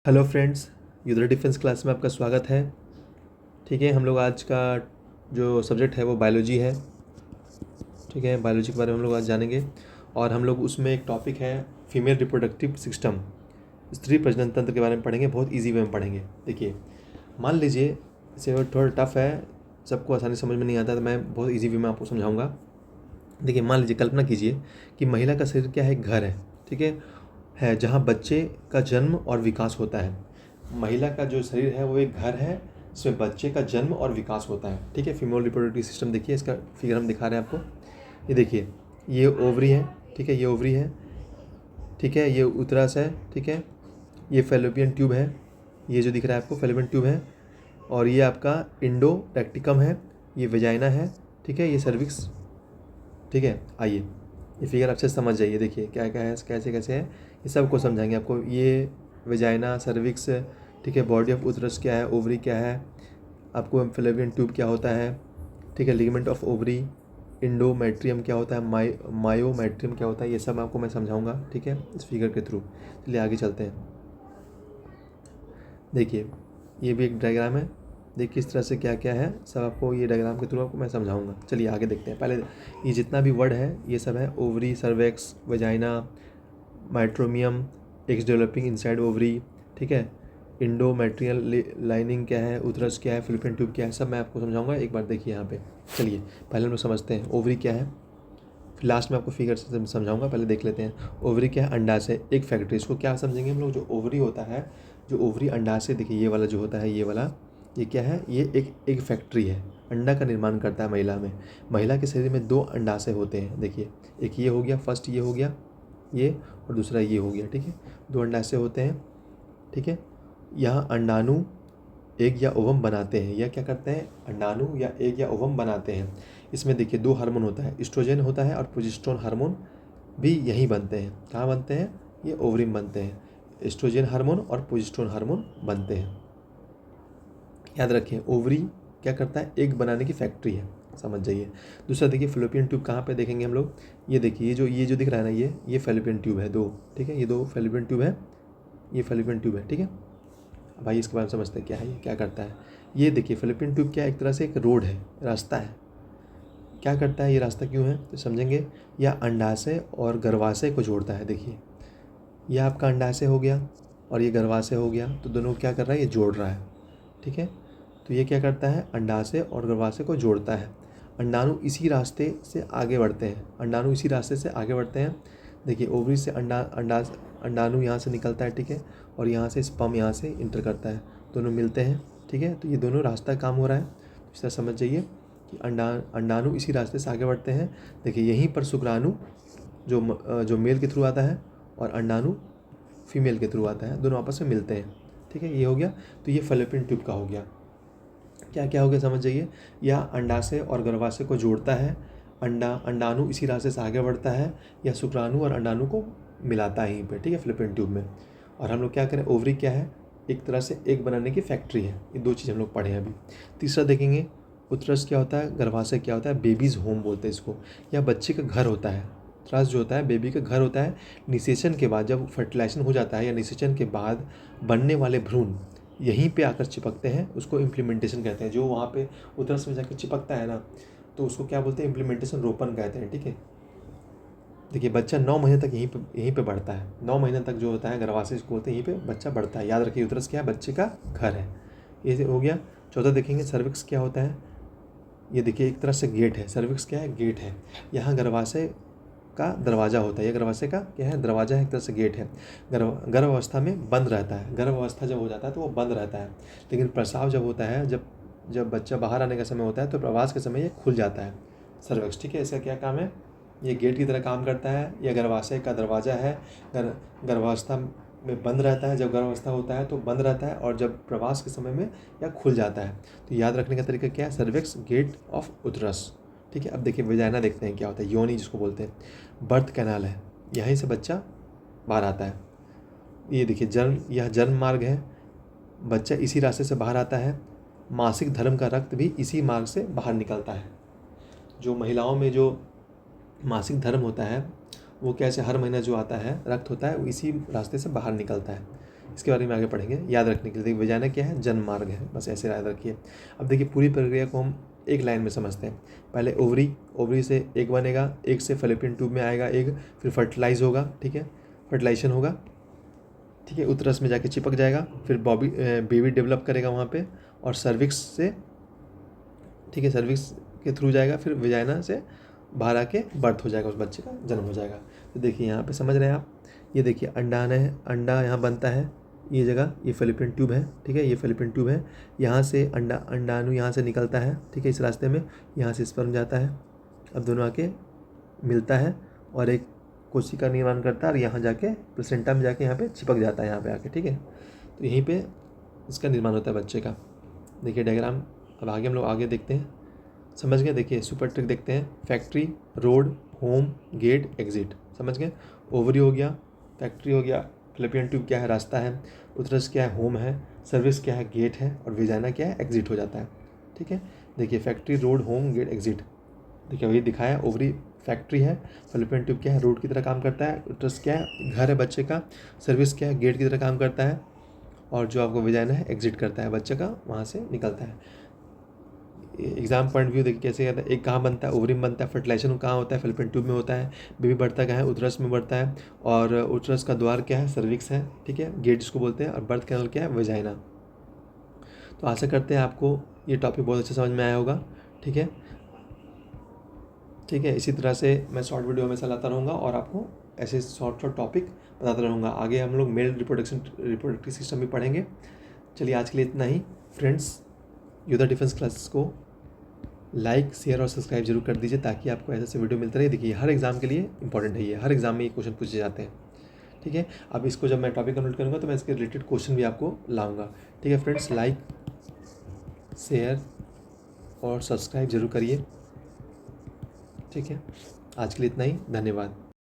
Hello friends, युद्ध defence class में आपका स्वागत है। ठीक है, हम लोग आज का जो सब्जेक्ट है वो बायोलॉजी है। ठीक है, बायोलॉजी के बारे में हम लोग आज जानेंगे और हम लोग उसमें एक टॉपिक है फीमेल रिप्रोडक्टिव सिस्टम, स्त्री प्रजनन तंत्र के बारे में पढ़ेंगे। बहुत इजी वे में पढ़ेंगे। देखिए, मान लीजिए इसे थोड़ा टफ है, सबको आसानी समझ में नहीं आता, तो मैं बहुत इजी वे में आपको समझाऊंगा। देखिए, मान लीजिए, कल्पना कीजिए कि महिला का शरीर क्या है, एक घर है। ठीक है जहाँ बच्चे का जन्म और विकास होता है। महिला का जो शरीर है वो एक घर है, इसमें बच्चे का जन्म और विकास होता है। ठीक है, फीमेल रिप्रोडक्टिव सिस्टम देखिए, इसका फिगर हम दिखा रहे हैं आपको। ये देखिए, ये ओवरी है। ठीक है, ये ओवरी है। ठीक है, ये उतरस है। ठीक है, ये फेलोपियन ट्यूब है। ये जो दिख रहा है आपको फेलोपियन ट्यूब है। और ये आपका इंडोरेक्टिकम है। ये वेजाइना है। ठीक है, ये सर्विक्स। ठीक है, आइए ये फिगर अच्छे से समझ जाइए। देखिए क्या क्या है, कैसे कैसे है, ये सब को समझाएंगे आपको। ये वेजाइना, सर्विक्स। ठीक है, बॉडी ऑफ उतरस क्या है, ओवरी क्या है, आपको फेलोपियन ट्यूब क्या होता है। ठीक है, लिगामेंट ऑफ ओवरी, इंडोमेट्रियम क्या होता है, मायोमेट्रियम क्या होता है, ये सब आपको मैं समझाऊंगा। ठीक है, इस फिगर के थ्रू। चलिए आगे चलते हैं। देखिए, ये भी एक डायग्राम है। देखिए किस तरह से क्या क्या है, सब आपको ये डायग्राम के थ्रू आपको मैं समझाऊंगा। चलिए आगे देखते हैं। पहले ये जितना भी वर्ड है ये सब है, ovary, cervix, vagina, myometrium, eggs developing inside ovary. ठीक है, इंडोमेट्रियल लाइनिंग क्या है, उतरस क्या है, फिलिपियन ट्यूब क्या है, सब मैं आपको समझाऊंगा। एक बार देखिए यहाँ पे। चलिए पहले हम लोग समझते हैं ओवरी क्या है, फिर लास्ट में आपको फिगर से समझाऊंगा। पहले देख लेते हैं ओवरी क्या है। अंडा से एक फैक्ट्री, इसको क्या समझेंगे हम लोग। जो ओवरी होता है, जो ओवरी अंडा से, देखिए ये वाला जो होता है, ये वाला, ये क्या है, ये एक फैक्ट्री है। अंडा का निर्माण करता है महिला में। महिला के शरीर में 2 अंडाशय होते हैं। देखिए, एक ये हो गया, फर्स्ट ये हो गया ये, और दूसरा ये हो गया। ठीक है, 2 अंडाशय होते हैं। ठीक है, यहाँ अंडाणु, एग या ओवम बनाते हैं। यह क्या करते हैं, अंडाणु या एग या ओवम बनाते हैं। इसमें देखिए 2 हार्मोन होता है, एस्ट्रोजन होता है और प्रोजेस्टेरोन हार्मोन भी यहीं बनते हैं। कहाँ बनते हैं, ये ओवरी में बनते हैं। एस्ट्रोजन हार्मोन और प्रोजेस्टेरोन हार्मोन बनते हैं। याद रखें, ओवरी क्या करता है, एग बनाने की फैक्ट्री है, समझ जाइए। दूसरा देखिए, फेलोपियन ट्यूब कहाँ पे देखेंगे हम लोग। ये देखिए, ये जो दिख रहा है ना, ये फेलोपियन ट्यूब है 2। ठीक है, ये 2 फेलोपियन ट्यूब है, ये फेलोपियन ट्यूब है। ठीक है, भाई इसके बारे में समझते हैं क्या है, ये क्या करता है। ये देखिए, फेलोपियन ट्यूब क्या है, एक तरह से एक रोड है, रास्ता है। क्या करता है, ये रास्ता क्यों है तो समझेंगे। यह अंडाशय और गर्भाशय को जोड़ता है। देखिए, यह आपका अंडाशय हो गया और ये गर्भाशय हो गया, तो दोनों क्या कर रहा है, ये जोड़ रहा है। ठीक है, तो ये क्या करता है, अंडाशय और गर्भाशय को जोड़ता है। अंडाणु इसी रास्ते से आगे बढ़ते हैं, अंडाणु इसी रास्ते से आगे बढ़ते हैं। देखिए, ओवरी से अंडाणु यहाँ से निकलता है। ठीक है, और यहाँ से स्पर्म यहाँ से इंटर करता है, दोनों मिलते हैं। ठीक है, तो ये दोनों रास्ता काम हो रहा है। तो इस तरह समझ जाइए कि अंडाणु इसी रास्ते से आगे बढ़ते हैं। देखिए, यहीं पर शुक्राणु जो मेल के थ्रू आता है और अंडाणु फीमेल के थ्रू आता है, दोनों आपस में मिलते हैं। ठीक है, ये हो गया। तो ये फेलोपियन ट्यूब का हो गया। क्या क्या हो गया समझ जाइए, यह अंडाशय और गर्भाशय को जोड़ता है। अंडाणु इसी रास्ते से आगे बढ़ता है, या शुक्राणु और अंडाणु को मिलाता है यहीं पे। ठीक है, फेलोपियन ट्यूब में। और हम लोग क्या करें, ओवरी क्या है, एक तरह से एग बनाने की फैक्ट्री है। ये 2 चीज़ हम लोग पढ़े हैं अभी। तीसरा देखेंगे, उतरस क्या होता है, गर्भाशय क्या होता है, बेबीज़ होम बोलते हैं इसको, या बच्चे का घर होता है। उतरस जो होता है बेबी का घर होता है। निषेचन के बाद, जब फर्टिलाइजेशन हो जाता है या निषेचन के बाद बनने वाले भ्रूण यहीं पे आकर चिपकते हैं, उसको इम्प्लीमेंटेशन कहते हैं। जो वहाँ पे उतरस में जाकर चिपकता है ना, तो उसको क्या बोलते हैं, इम्प्लीमेंटेशन, रोपण कहते हैं। ठीक है, देखिए बच्चा 9 महीने तक यहीं पे बढ़ता है। 9 महीने तक जो होता है गर्भाशय, इसको बोलते हैं, यहीं पे बच्चा बढ़ता है। याद रखिए, उतरस क्या है, बच्चे का घर है। ये हो गया। चौथा देखेंगे, सर्विक्स क्या होता है। ये देखिए, एक तरह से गेट है। सर्विक्स क्या है, गेट है। यहाँ गर्भाशय का दरवाज़ा होता है। यह गर्भाशय का क्या है, दरवाज़ा है, एक तरह से गेट है। गर्भ अवस्था में बंद रहता है। गर्भ अवस्था जब हो जाता है तो वो बंद रहता है, लेकिन प्रसाव जब होता है, जब बच्चा बाहर आने का समय होता है, तो प्रवास के समय ये खुल जाता है, सर्विक्स। ठीक है, इसका क्या काम है, ये गेट की तरह काम करता है। यह गर्भाशय का दरवाज़ा है। गर्भावस्था में बंद रहता है, जब गर्भावस्था होता है तो बंद रहता है, और जब प्रवास के समय में यह खुल जाता है। तो याद रखने का तरीका क्या है, सर्विक्स, गेट ऑफ उतरस। ठीक है, अब देखिए वेजाइना देखते हैं क्या होता है, योनि जिसको बोलते हैं। बर्थ कैनाल है, यहीं से बच्चा बाहर आता है। ये देखिए, यह जन्म मार्ग है, बच्चा इसी रास्ते से बाहर आता है। मासिक धर्म का रक्त भी इसी मार्ग से बाहर निकलता है। जो महिलाओं में जो मासिक धर्म होता है, वो कैसे हर महीना जो आता है रक्त होता है, वो इसी रास्ते से बाहर निकलता है। इसके बारे में आगे पढ़ेंगे, याद रखने के लिए। देखिए वजाइना क्या है, जन्म मार्ग है, बस ऐसे याद रखिए। अब देखिए पूरी प्रक्रिया को हम एक लाइन में समझते हैं। पहले ओवरी से एग बनेगा, एग से फैलोपियन ट्यूब में आएगा एग, फिर फर्टिलाइज होगा, ठीक है, फर्टिलाइजेशन होगा, ठीक है, उतरस में जाके चिपक जाएगा, फिर बेबी डेवलप करेगा वहाँ पे, और सर्विक्स से, ठीक है, सर्विक्स के थ्रू जाएगा, फिर वजाइना से बाहर आके बर्थ हो जाएगा, उस बच्चे का जन्म हो जाएगा। तो देखिए यहाँ पे समझ रहे हैं आप, ये देखिए अंडाना है, अंडा यहाँ बनता है, ये जगह ये फैलोपियन ट्यूब है, ठीक है, ये फैलोपियन ट्यूब है, यहाँ से अंडाणु यहाँ से निकलता है, ठीक है, इस रास्ते में, यहाँ से स्पर्म जाता है, अब दोनों आके मिलता है और एक कोशिका निर्माण करता है, और यहाँ जाके प्लेसेंटा में जाके यहाँ पे चिपक जाता है, यहाँ पे आके, ठीक है। तो यहीं पे इसका निर्माण होता है बच्चे का। देखिए डायग्राम, अब आगे हम लोग आगे देखते हैं, समझ गए। देखिए सुपर ट्रिक देखते हैं, factory, road, home, gate, exit, समझ गए। ओवरी हो गया, फैक्ट्री हो गया, फैलोपियन ट्यूब क्या है, रास्ता है, उतरस क्या है, होम है, सर्विस क्या है, गेट है, और वजाइना क्या है, एग्जिट हो जाता है, ठीक है। देखिए factory, road, home, gate, exit, देखिए वही दिखाया, ओवरी फैक्ट्री है, फैलोपियन ट्यूब क्या है, रोड की तरह काम करता है, उतरस क्या है, घर है बच्चे का, सर्विस क्या है, गेट की तरह काम करता है, और जो आपको वजाइना है एग्जिट करता है, बच्चे का वहाँ से निकलता है। एग्जाम पॉइंट व्यू देखिए कैसे कहता है, एक कहाँ बनता है, ओवरी में बनता है, फर्टिलाइजेशन कहाँ होता है, फैलोपियन ट्यूब में होता है, बेबी बढ़ता कहाँ है, उतरस में बढ़ता है, और उतरस का द्वार क्या है, सर्विक्स है, ठीक है, गेट जिसको बोलते हैं, और बर्थ कैनल क्या है, वजाइना। तो आशा करते हैं आपको ये टॉपिक बहुत अच्छे समझ में आया होगा, ठीक है, ठीक है। इसी तरह से मैं शॉर्ट वीडियो हमेशा लाता रहूँगा और आपको ऐसे शॉर्ट टॉपिक बताता रहूँगा। आगे हम लोग मेल रिप्रोडक्टिव सिस्टम भी पढ़ेंगे। चलिए आज के लिए इतना ही फ्रेंड्स। योद्धा डिफेंस क्लासेस को लाइक, शेयर और सब्सक्राइब जरूर कर दीजिए, ताकि आपको ऐसे वीडियो मिलते रहे। देखिए हर एग्जाम के लिए इंपॉर्टेंट है, ये हर एग्जाम में ये क्वेश्चन पूछे जाते हैं, ठीक है। अब इसको जब मैं टॉपिक कंप्लीट करूँगा तो मैं इसके रिलेटेड क्वेश्चन भी आपको लाऊंगा, ठीक है फ्रेंड्स। लाइक, शेयर और सब्सक्राइब जरूर करिए, ठीक है। आज के लिए इतना ही, धन्यवाद।